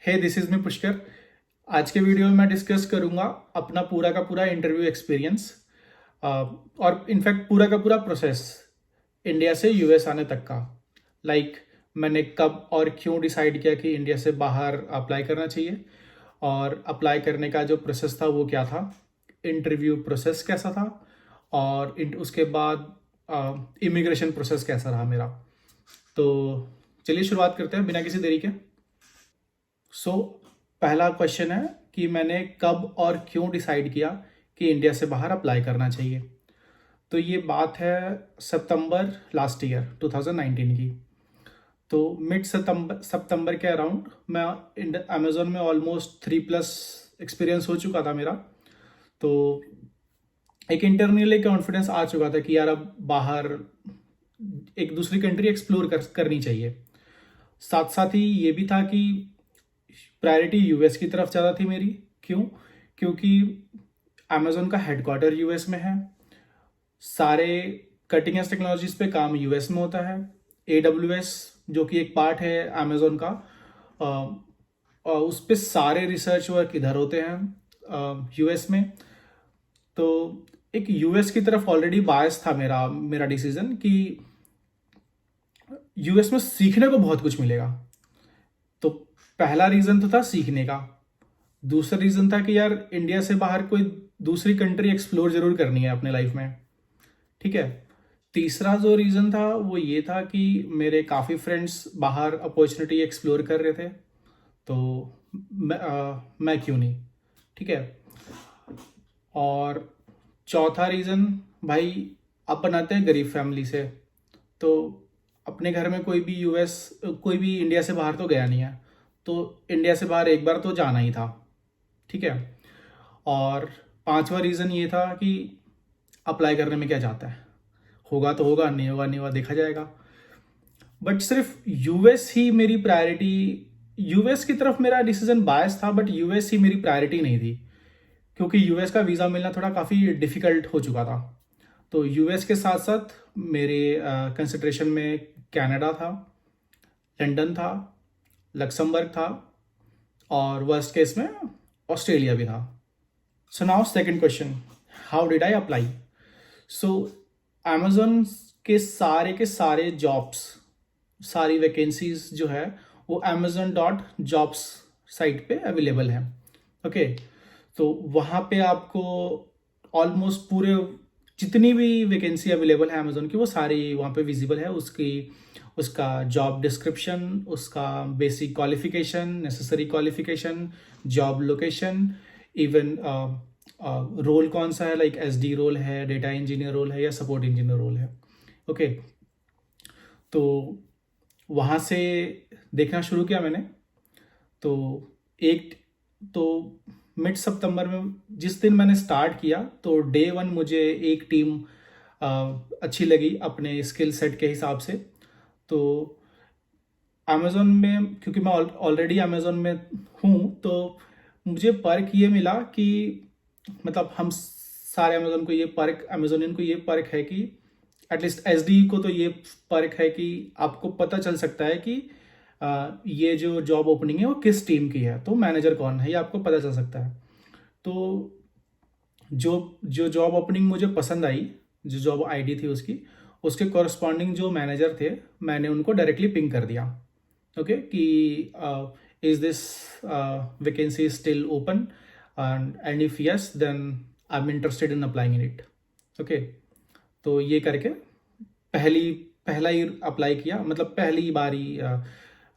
Hey this is me Pushkar. आज के video में मैं डिस्कस करूंगा अपना पूरा का पूरा इंटरव्यू एक्सपीरियंस और इनफैक्ट पूरा का पूरा प्रोसेस इंडिया से यूएस आने तक का। मैंने कब और क्यों डिसाइड किया कि इंडिया से बाहर अप्लाई करना चाहिए और अप्लाई करने का जो प्रोसेस था वो क्या था, इंटरव्यू प्रोसेस कैसा था और उसके बाद इमिग्रेशन प्रोसेस कैसा रहा मेरा। तो चलिए शुरुआत करते हैं बिना किसी देरी के। सो पहला क्वेश्चन है कि मैंने कब और क्यों डिसाइड किया कि इंडिया से बाहर अप्लाई करना चाहिए। तो ये बात है सितंबर लास्ट ईयर 2019 की। तो मिड सितंबर के अराउंड मैं अमेजोन में ऑलमोस्ट 3+ एक्सपीरियंस हो चुका था मेरा। तो एक इंटरनली कॉन्फिडेंस आ चुका था कि यार अब बाहर एक दूसरी कंट्री एक्सप्लोर करनी चाहिए। साथ साथ ही ये भी था कि प्रायोरिटी यूएस की तरफ ज़्यादा थी मेरी। क्यों? क्योंकि अमेजोन का हेडक्वार्टर यूएस में है, सारे कटिंग एज टेक्नोलॉजीज पे काम यूएस में होता है। AWS जो कि एक पार्ट है अमेजोन का, उस पे सारे रिसर्च वर्क इधर होते हैं यूएस में। तो एक यूएस की तरफ ऑलरेडी बायस था मेरा डिसीजन कि यूएस में सीखने को बहुत कुछ मिलेगा। तो पहला रीज़न तो था सीखने का। दूसरा रीज़न था कि यार इंडिया से बाहर कोई दूसरी कंट्री एक्सप्लोर जरूर करनी है अपने लाइफ में, ठीक है। तीसरा जो रीज़न था वो ये था कि मेरे काफ़ी फ्रेंड्स बाहर अपॉर्चुनिटी एक्सप्लोर कर रहे थे, तो मैं क्यों नहीं, ठीक है। और चौथा रीज़न, भाई अपन आते हैं गरीब फैमिली से, तो अपने घर में कोई भी इंडिया से बाहर तो गया नहीं है, तो इंडिया से बाहर एक बार तो जाना ही था, ठीक है। और पांचवा रीज़न ये था कि अप्लाई करने में क्या जाता है, होगा तो होगा, नहीं होगा नहीं होगा, देखा जाएगा। बट सिर्फ यूएस ही मेरी प्रायोरिटी, यूएस की तरफ मेरा डिसीजन बायस था, बट यूएस ही मेरी प्रायोरिटी नहीं थी क्योंकि यूएस का वीज़ा मिलना थोड़ा काफ़ी डिफ़िकल्ट हो चुका था। तो यूएस के साथ साथ मेरे कंसिडरेशन में कनाडा था, लंदन था, लक्समबर्ग था और वर्स्ट केस में ऑस्ट्रेलिया भी था। So now second question, how did I apply. So Amazon के सारे जॉब्स, सारी वैकेंसीज जो है वो amazon.jobs साइट पे अवेलेबल है, ओके। तो वहाँ पे आपको ऑलमोस्ट पूरे जितनी भी वैकेंसी अवेलेबल है अमेजोन की वो सारी वहाँ पे विजिबल है। उसका जॉब डिस्क्रिप्शन, उसका basic qualification, necessary qualification, job location, even role कौन सा है, लाइक SD रोल है, डेटा इंजीनियर रोल है या सपोर्ट इंजीनियर रोल है, ओके। तो वहाँ से देखना शुरू किया मैंने। तो एक तो मिड सितंबर में जिस दिन मैंने स्टार्ट किया तो डे 1 मुझे एक टीम अच्छी लगी अपने स्किल सेट के हिसाब से। तो अमेज़ोन में क्योंकि मैं ऑलरेडी अमेज़ोन में हूँ, तो मुझे पर्क ये मिला कि मतलब हम सारे अमेज़ोनियन को ये पर्क है कि एटलीस्ट SD को तो ये पर्क है कि आपको पता चल सकता है कि ये जो जॉब ओपनिंग है वो किस टीम की है, तो मैनेजर कौन है ये आपको पता चल सकता है। तो जो जो जॉब ओपनिंग मुझे पसंद आई, जो जॉब ID थी उसके कॉरस्पॉन्डिंग जो मैनेजर थे, मैंने उनको डायरेक्टली पिंग कर दिया, ओके, कि is this vacancy still open and if yes then I am interested in applying in it, okay. तो ये करके पहला ही अप्लाई किया, मतलब पहली बारी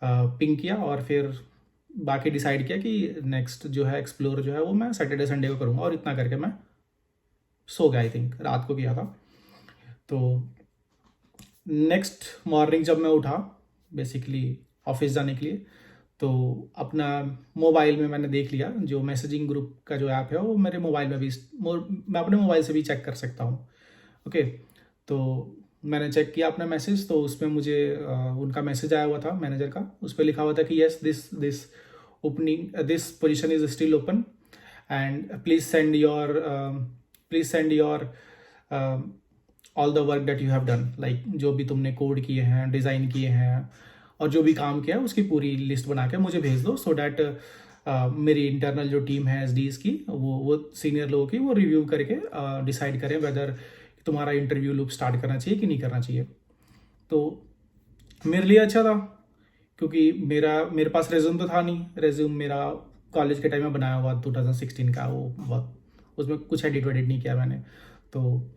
पिंग किया और फिर बाकी डिसाइड किया कि नेक्स्ट जो है एक्सप्लोर जो है वो मैं सैटरडे संडे को करूँगा, और इतना करके मैं सो गया, आई थिंक रात को किया था। तो नेक्स्ट मॉर्निंग जब मैं उठा बेसिकली ऑफिस जाने के लिए, तो अपना मोबाइल में मैंने देख लिया जो मैसेजिंग ग्रुप का जो ऐप है वो मेरे मोबाइल में भी, मैं अपने मोबाइल से भी चेक कर सकता हूँ, ओके। तो मैंने चेक किया अपना मैसेज, तो उसमें मुझे उनका मैसेज आया हुआ था मैनेजर का, उस पर लिखा हुआ था कि yes this position is still open and please send your all the work that you have done, like जो भी तुमने कोड किए हैं, डिज़ाइन किए हैं और जो भी काम किया उसकी पूरी लिस्ट बना के मुझे भेज दो, सो डैट मेरी इंटरनल जो टीम है एसडीज की, वो सीनियर लोगों की, वो रिव्यू करके डिसाइड करें वेदर तुम्हारा इंटरव्यू लूप स्टार्ट करना चाहिए कि नहीं करना चाहिए। तो मेरे लिए अच्छा था, क्योंकि मेरे पास रेज्यूम तो था नहीं। रेज्यूम मेरा कॉलेज के टाइम में बनाया हुआ 2016 का, वो बहुत, उसमें कुछ एडिट वेडिट नहीं किया मैंने। तो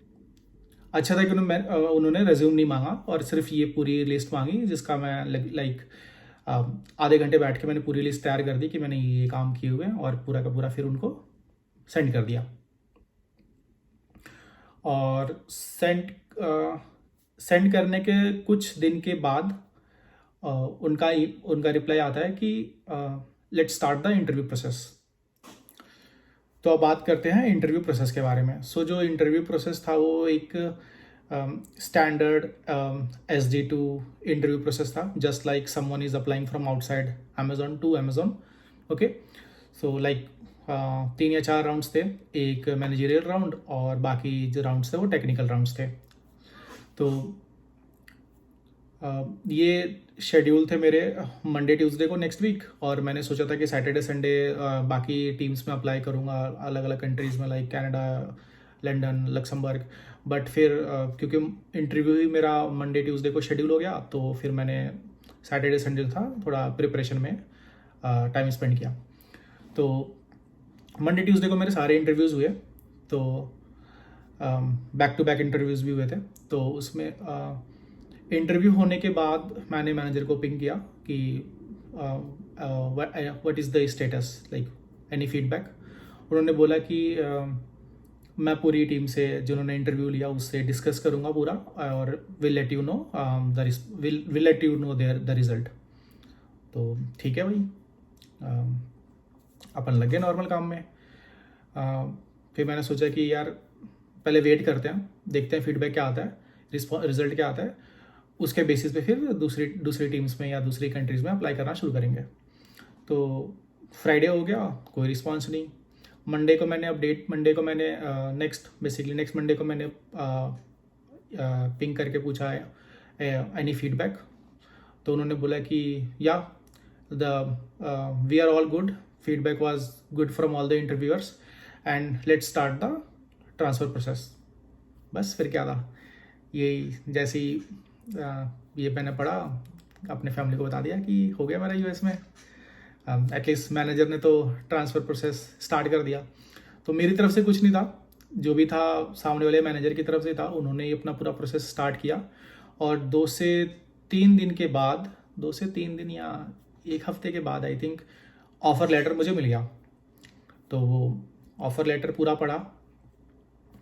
अच्छा था कि उन्होंने रेज्यूम नहीं मांगा और सिर्फ ये पूरी लिस्ट मांगी, जिसका मैं लाइक आधे घंटे बैठ के मैंने पूरी लिस्ट तैयार कर दी कि मैंने ये काम किए हुए हैं, और पूरा का पूरा फिर उनको सेंड कर दिया। और सेंड करने के कुछ दिन के बाद उनका रिप्लाई आता है कि let's start the interview process. तो अब बात करते हैं इंटरव्यू प्रोसेस के बारे में। सो जो इंटरव्यू प्रोसेस था वो एक स्टैंडर्ड SD2 इंटरव्यू प्रोसेस था, just like someone is applying from outside Amazon to Amazon. Okay, so like 3 या 4 राउंड्स थे, एक मैनेजरियल राउंड और बाकी जो राउंड्स थे वो टेक्निकल राउंड्स थे। तो ये शेड्यूल थे मेरे मंडे ट्यूसडे को नेक्स्ट वीक, और मैंने सोचा था कि सैटरडे संडे बाकी टीम्स में अप्लाई करूँगा अलग अलग कंट्रीज़ में, like Canada, London, Luxembourg. But फिर क्योंकि इंटरव्यू ही मेरा मंडे ट्यूसडे को शेड्यूल हो गया, तो फिर मैंने सैटरडे संडे था थोड़ा प्रिपरेशन में टाइम स्पेंड किया। तो मंडे ट्यूसडे को मेरे सारे इंटरव्यूज़ हुए, तो बैक टू बैक इंटरव्यूज़ भी हुए थे। तो उसमें इंटरव्यू होने के बाद मैंने मैनेजर को पिंग किया कि what is the status, like any feedback. उन्होंने बोला कि मैं पूरी टीम से जिन्होंने इंटरव्यू लिया उससे डिस्कस करूँगा पूरा, और will let you know the result. तो ठीक है भाई, अपन लग गए नॉर्मल काम में। फिर मैंने सोचा कि यार पहले वेट करते हैं, देखते हैं फीडबैक क्या आता है, रिजल्ट क्या आता है, उसके बेसिस पे फिर दूसरी टीम्स में या दूसरी कंट्रीज़ में अप्लाई करना शुरू करेंगे। तो फ्राइडे हो गया, कोई रिस्पांस नहीं। मंडे को मैंने नेक्स्ट मंडे को मैंने पिंग करके पूछा है एनी फीडबैक। तो उन्होंने बोला कि yeah we are all good, feedback was good from all the interviewers and let's start the transfer process. बस फिर क्या था, यही जैसे ही ये मैंने पढ़ा, अपने फैमिली को बता दिया कि हो गया मेरा यूएस में। एटलीस्ट मैनेजर ने तो ट्रांसफ़र प्रोसेस स्टार्ट कर दिया। तो मेरी तरफ से कुछ नहीं था, जो भी था सामने वाले मैनेजर की तरफ से था। उन्होंने ही अपना पूरा प्रोसेस स्टार्ट किया, और 2 से 3 दिन या 1 हफ्ते के बाद आई थिंक ऑफ़र लेटर मुझे मिल गया। तो वो ऑफ़र लेटर पूरा पढ़ा,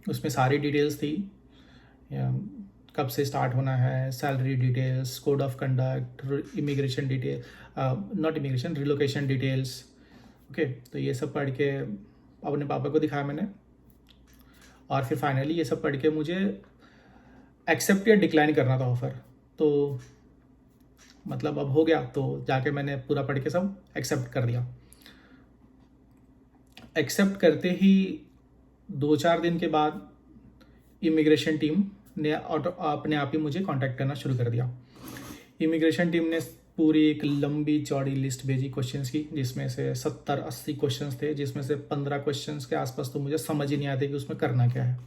उसमें सारी डिटेल्स थी, कब से स्टार्ट होना है, salary details, code of conduct, immigration detail, not immigration, relocation details. Okay, तो ये सब पढ़ के अपने पापा को दिखाया मैंने, और फिर फाइनली ये सब पढ़ के मुझे एक्सेप्ट या डिक्लाइन करना था ऑफ़र। तो मतलब अब हो गया, तो जाके मैंने पूरा पढ़ के सब एक्सेप्ट कर दिया। एक्सेप्ट करते ही 2-4 दिन के बाद इमिग्रेशन टीम ने अपने आप ही मुझे कांटेक्ट करना शुरू कर दिया। इमिग्रेशन टीम ने पूरी एक लंबी चौड़ी लिस्ट भेजी क्वेश्चंस की, जिसमें से 70-80 क्वेश्चंस थे, जिसमें से 15 क्वेश्चंस के आसपास तो मुझे समझ ही नहीं आते कि उसमें करना क्या है।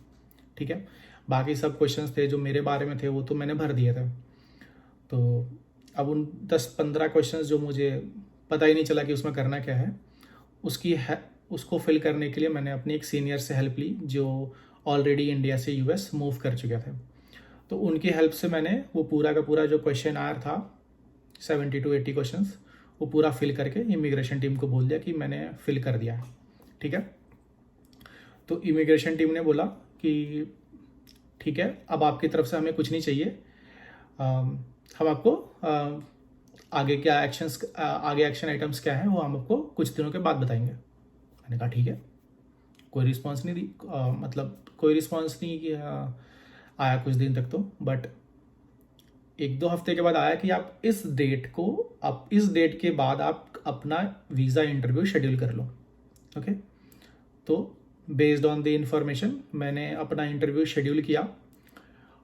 ठीक है, बाकी सब क्वेश्चंस थे जो मेरे बारे में थे वो तो मैंने भर दिए थे। तो अब उन 10-15 क्वेश्चंस जो मुझे पता ही नहीं चला कि उसमें करना क्या है, उसको फिल करने के लिए मैंने अपने एक सीनियर से हेल्प ली, जो ऑलरेडी इंडिया से यूएस मूव कर चुके थे। तो उनकी हेल्प से मैंने वो पूरा का पूरा जो क्वेश्चन आयर था, 70 to 80 क्वेश्चंस, वो पूरा फिल करके इमिग्रेशन टीम को बोल दिया कि मैंने फिल कर दिया है। ठीक है, तो इमिग्रेशन टीम ने बोला कि ठीक है, अब आपकी तरफ से हमें कुछ नहीं चाहिए, हम आपको आगे एक्शन आइटम्स क्या है वो हम आपको कुछ दिनों के बाद बताएंगे। मैंने कहा ठीक है। कोई रिस्पांस नहीं दी, कोई रिस्पांस नहीं आया कुछ दिन तक तो। बट 1-2 हफ्ते के बाद आया कि आप इस डेट के बाद आप अपना वीज़ा इंटरव्यू शेड्यूल कर लो। ओके, तो बेस्ड ऑन द इंफॉर्मेशन मैंने अपना इंटरव्यू शेड्यूल किया,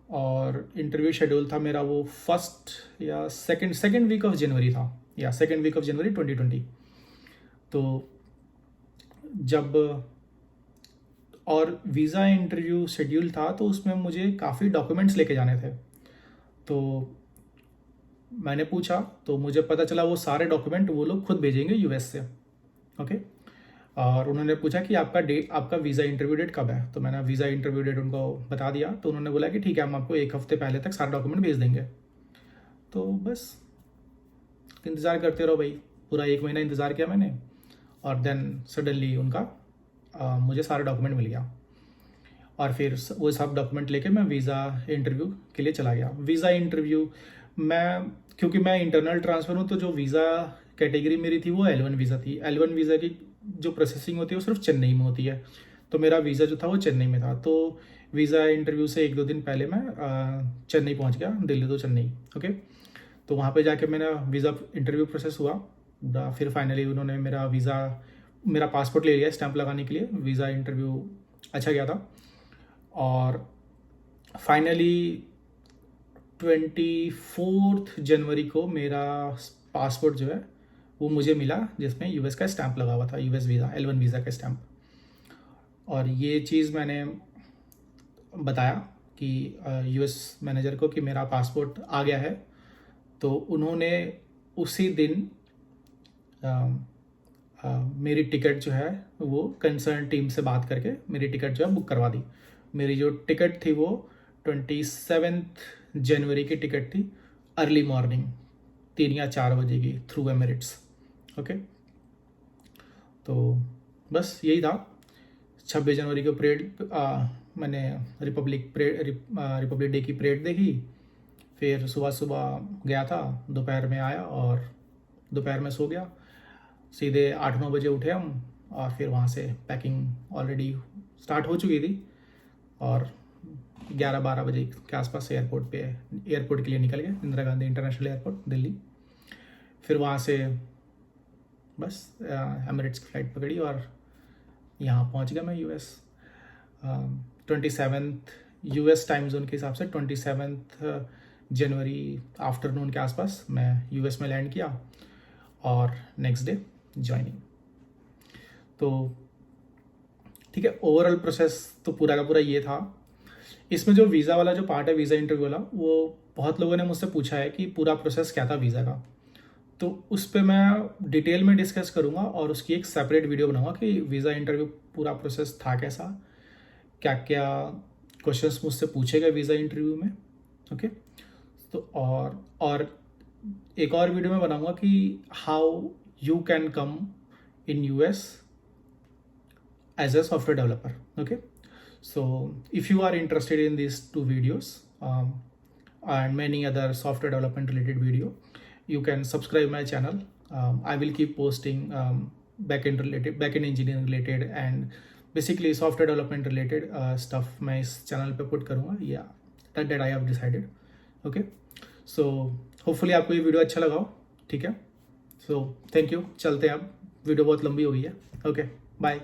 और इंटरव्यू शेड्यूल था मेरा वो फर्स्ट या सेकेंड वीक ऑफ जनवरी था, या सेकेंड वीक ऑफ जनवरी 2020। तो जब और वीज़ा इंटरव्यू शेड्यूल था तो उसमें मुझे काफ़ी डॉक्यूमेंट्स लेके जाने थे। तो मैंने पूछा तो मुझे पता चला वो सारे डॉक्यूमेंट वो लोग खुद भेजेंगे यूएस से। ओके। और उन्होंने पूछा कि आपका वीज़ा इंटरव्यू डेट कब है। तो मैंने वीज़ा इंटरव्यू डेट उनको बता दिया। तो उन्होंने बोला कि ठीक है, हम आपको एक हफ्ते पहले तक सारे डॉक्यूमेंट भेज देंगे। तो बस इंतज़ार करते रहो भाई, पूरा 1 महीना इंतज़ार किया मैंने। और देन सडनली उनका मुझे सारा डॉक्यूमेंट मिल गया। और फिर वो सब डॉक्यूमेंट लेके मैं वीज़ा इंटरव्यू के लिए चला गया। वीज़ा इंटरव्यू क्योंकि मैं इंटरनल ट्रांसफ़र हूँ, तो जो वीज़ा कैटेगरी मेरी थी वो L1 वीज़ा थी। L1 वीज़ा की जो प्रोसेसिंग होती है वो सिर्फ चेन्नई में होती है। तो मेरा वीज़ा जो था वो चेन्नई में था। तो वीज़ा इंटरव्यू से 1-2 दिन पहले मैं चेन्नई पहुँच गया, दिल्ली तो चेन्नई। ओके। तो वहाँ पे जाके मेरा वीज़ा इंटरव्यू प्रोसेस हुआ। फिर फाइनली उन्होंने मेरा पासपोर्ट ले लिया स्टैंप लगाने के लिए। वीज़ा इंटरव्यू अच्छा गया था। और फाइनली 24 जनवरी को मेरा पासपोर्ट जो है वो मुझे मिला, जिसमें यूएस का स्टैंप लगा हुआ था, यूएस वीज़ा L1 वीज़ा का स्टैंप। और ये चीज़ मैंने बताया कि यूएस मैनेजर को कि मेरा पासपोर्ट आ गया है। तो उन्होंने उसी दिन मेरी टिकट जो है वो कंसर्न टीम से बात करके मेरी टिकट जो है बुक करवा दी। मेरी जो टिकट थी वो 27 जनवरी की टिकट थी, अर्ली मॉर्निंग 3 या 4 बजे की, थ्रू एमिरेट्स। ओके। तो बस यही था। 26 जनवरी को मैंने रिपब्लिक डे की परेड देखी। फिर सुबह सुबह गया था, दोपहर में आया और दोपहर में सो गया। सीधे 8-9 बजे उठे हम, और फिर वहाँ से पैकिंग ऑलरेडी स्टार्ट हो चुकी थी। और 11-12 बजे के आसपास एयरपोर्ट के लिए निकल गए, इंदिरा गांधी इंटरनेशनल एयरपोर्ट दिल्ली। फिर वहाँ से बस एमिरेट्स की फ़्लाइट पकड़ी और यहाँ पहुँच गया मैं यूएस। 27 यूएस टाइम जोन के हिसाब से 27 जनवरी आफ्टरनून के आसपास मैं यूएस में लैंड किया और नेक्स्ट डे ज्वाइनिंग। तो ठीक है, ओवरऑल प्रोसेस तो पूरा का पूरा ये था। इसमें जो वीज़ा वाला जो पार्ट है, वीज़ा इंटरव्यू वाला, वो बहुत लोगों ने मुझसे पूछा है कि पूरा प्रोसेस क्या था वीज़ा का। तो उस पर मैं डिटेल में डिस्कस करूँगा और उसकी एक सेपरेट वीडियो बनाऊँगा कि वीज़ा इंटरव्यू पूरा प्रोसेस था कैसा, क्या क्या क्वेश्चंस मुझसे पूछे गए वीज़ा इंटरव्यू में। ओके। तो और एक और वीडियो में बनाऊँगा कि how you can come in US as a software developer. Okay, so if you are interested in these 2 videos and many other software development related video, you can subscribe my channel. I will keep posting backend engineering related and basically software development related stuff मैं इस channel पे put करूँगा, yeah, that I have decided. Okay, so hopefully आपको ये video अच्छा लगा हो। ठीक है, so thank you, चलते हैं अब, वीडियो बहुत लंबी हो गई है। Okay, bye.